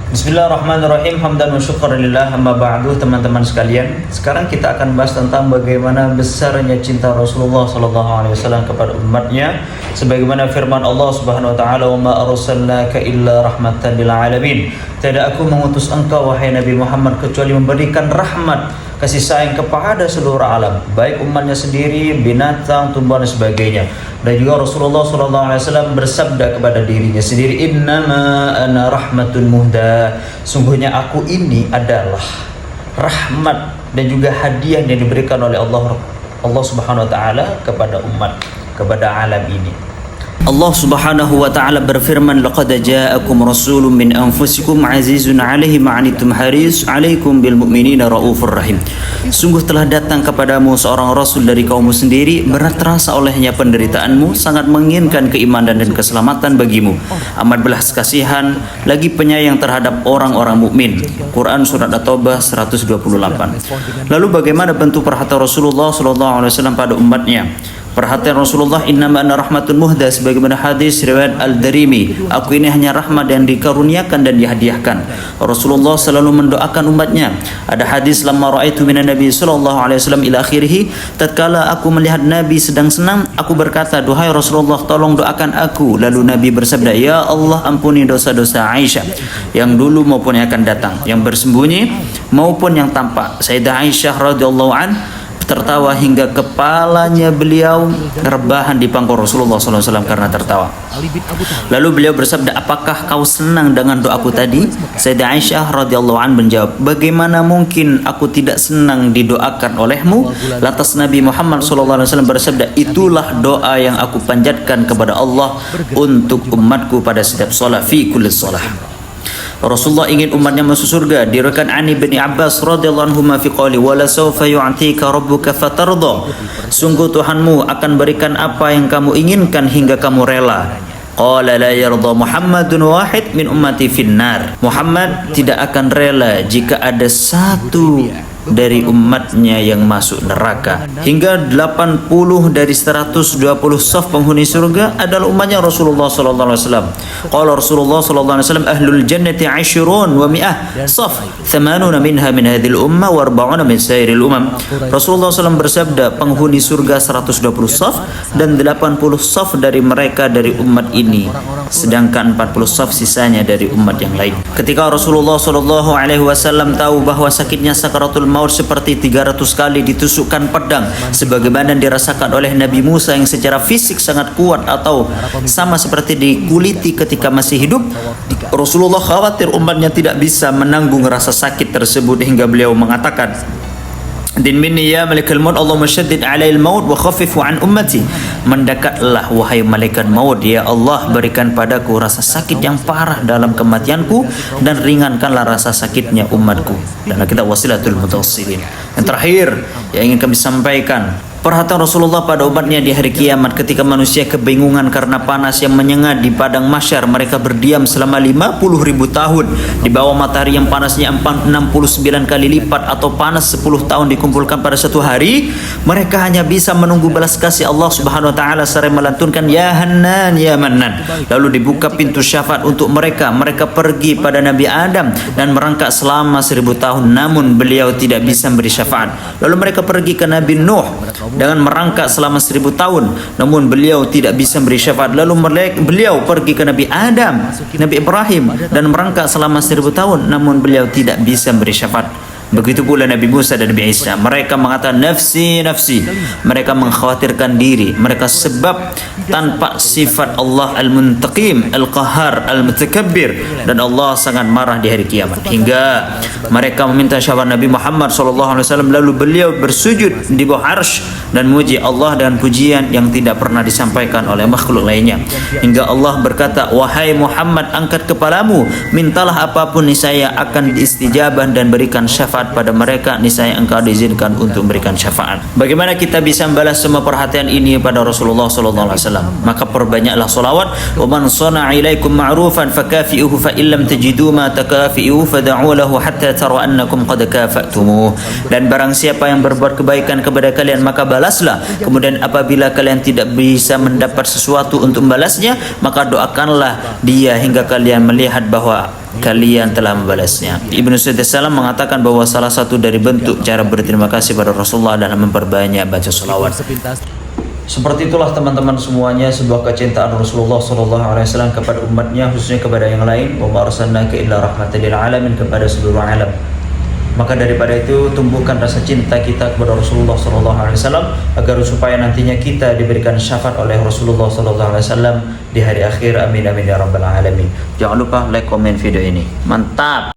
Bismillahirrahmanirrahim. Hamdan wa syukurillah, amma ba'du. Teman-teman sekalian, sekarang kita akan bahas tentang bagaimana besarnya cinta Rasulullah SAW kepada umatnya, sebagaimana firman Allah Subhanahu wa taala, "Wa ma arsalnaka illa rahmatan lil alamin." Tidak aku mengutus engkau wahai Nabi Muhammad kecuali memberikan rahmat, kasih sayang kepada seluruh alam, baik umatnya sendiri, binatang, tumbuhan dan sebagainya. Dan juga Rasulullah SAW bersabda kepada dirinya sendiri, "Innama ana rahmatun muhda." Sungguhnya aku ini adalah rahmat dan juga hadiah yang diberikan oleh Allah Subhanahu wa taala kepada umat, kepada alam ini. Allah Subhanahu wa taala berfirman, "Laqad ja'akum rasulun min anfusikum azizun 'alaihi ma 'anittum haris 'alaikum bil mu'minina raufur rahim." Sungguh telah datang kepadamu seorang rasul dari kaummu sendiri, berat terasa olehnya penderitaanmu, sangat menginginkan keimanan dan keselamatan bagimu. Amat belas kasihan, lagi penyayang terhadap orang-orang mukmin. Quran surat At-Taubah 128. Lalu bagaimana bentuk perhatian Rasulullah SAW pada umatnya? Perhatian Rasulullah, "Innama ana rahmatun muhda," sebagaimana hadis riwayat Al-Darimi, aku ini hanya rahmat yang dikaruniakan dan dihadiahkan. Rasulullah selalu mendoakan umatnya. Ada hadis, "Lamma ra'aitu minan nabi sallallahu alaihi wasallam ila akhirih," tatkala aku melihat Nabi sedang senang, aku berkata, "Duhai Rasulullah, tolong doakan aku." Lalu Nabi bersabda, "Ya Allah, ampuni dosa-dosa Aisyah yang dulu maupun yang akan datang, yang bersembunyi maupun yang tampak." Sayyidah Aisyah radhiyallahu anha tertawa hingga kepalanya beliau rebahan di pangku Rasulullah SAW karena tertawa. Lalu beliau bersabda, "Apakah kau senang dengan doaku tadi?" Sayyidah Aisyah radhiyallahu anha menjawab, "Bagaimana mungkin aku tidak senang didoakan olehmu?" Lantas Nabi Muhammad SAW bersabda, "Itulah doa yang aku panjatkan kepada Allah untuk umatku pada setiap salat, fi kulli salat." Rasulullah ingin umatnya masuk surga. Diriwayatkan Ani bin Abbas radhiyallahu anhu fi qouli, "Wala sawfa yu'tika rabbuka fatarda." Sungguh Tuhanmu akan berikan apa yang kamu inginkan hingga kamu rela. Qala la yarda Muhammadun wahid min ummati finnar. Muhammad tidak akan rela jika ada satu dari umatnya yang masuk neraka. Hingga 80 dari 120 saf penghuni surga adalah umatnya Rasulullah sallallahu alaihi wasallam. Qala Rasulullah sallallahu alaihi wasallam, "Ahlul jannati 'ashrun wa mi'ah saf, 80 minha min hadhil ummah wa 40 min sairil umam." Rasulullah SAW bersabda, penghuni surga 120 saf dan 80 saf dari mereka dari umat ini, sedangkan 40 saf sisanya dari umat yang lain. Ketika Rasulullah sallallahu alaihi wasallam tahu bahwa sakitnya sakaratul maut seperti 300 kali ditusukkan pedang sebagaimana dirasakan oleh Nabi Musa yang secara fisik sangat kuat atau sama seperti dikuliti ketika masih hidup, Rasulullah khawatir umatnya tidak bisa menanggung rasa sakit tersebut hingga beliau mengatakan, "Din minni ya malaikal maut, Allahumma syaddid 'alail maut wa khaffifu 'an ummati." Mendekatlah wahai malaikat maut, ya Allah, berikan padaku rasa sakit yang parah dalam kematianku dan ringankanlah rasa sakitnya umatku. Dan kita wasilatul mutawassilin. Yang terakhir yang ingin kami sampaikan, perhatian Rasulullah pada umatnya di hari kiamat ketika manusia kebingungan karena panas yang menyengat di padang mahsyar. Mereka berdiam selama 50.000 tahun di bawah matahari yang panasnya 69 kali lipat atau panas 10 tahun dikumpulkan pada satu hari. Mereka hanya bisa menunggu balas kasih Allah Subhanahu wa taala seraya melantunkan, "Ya Hannan ya Mannan." Lalu dibuka pintu syafaat untuk mereka. Mereka pergi pada Nabi Adam dan merangkak selama 1000 tahun, namun beliau tidak bisa memberi syafaat. Lalu mereka pergi ke Nabi Nuh dengan merangkak selama 1000 tahun, namun beliau tidak bisa memberi syafaat. Lalu beliau pergi ke Nabi Adam, Nabi Ibrahim, dan merangkak selama 1000 tahun, namun beliau tidak bisa memberi syafaat. Begitu pula Nabi Musa dan Nabi Isa. Mereka mengatakan nafsi nafsi. Mereka mengkhawatirkan diri mereka sebab tanpa sifat Allah Al-Muntaqim, Al-Qahar, Al-Mutakabbir, dan Allah sangat marah di hari kiamat. Hingga mereka meminta syafaat Nabi Muhammad SAW. Lalu beliau bersujud di bawah arsy dan muji Allah dengan pujian yang tidak pernah disampaikan oleh makhluk lainnya. Hingga Allah berkata, "Wahai Muhammad, angkat kepalamu, mintalah apapun, niscaya akan diistijabah dan berikan syafaat pada mereka, niscaya engkau diizinkan untuk memberikan syafaat." Bagaimana kita bisa membalas semua perhatian ini pada Rasulullah SAW? Maka perbanyaklah salawat. "Wa man shana'a ilaikum ma'rufan fakafi'uhu fa illam tajidu ma takafi'uhu fad'u lahu hatta tara annakum qad kafa'tumuh." Dan barang siapa yang berbuat kebaikan kepada kalian, maka balaslah. Kemudian apabila kalian tidak bisa mendapat sesuatu untuk membalasnya, maka doakanlah dia hingga kalian melihat bahwa kalian telah membalasnya. Ibnu Salam mengatakan bahwa salah satu dari bentuk cara berterima kasih pada Rasulullah adalah memperbanyak baca salawat. Seperti itulah teman-teman semuanya, sebuah kecintaan Rasulullah SAW kepada umatnya, khususnya kepada yang lain. Wa ma arsalnaka illa rahmatan lil alamin, kepada seluruh alam. Maka daripada itu tumbuhkan rasa cinta kita kepada Rasulullah SAW agar supaya nantinya kita diberikan syafaat oleh Rasulullah SAW di hari akhir. Amin amin ya rabbal alamin. Jangan lupa like, komen video ini. Mantap.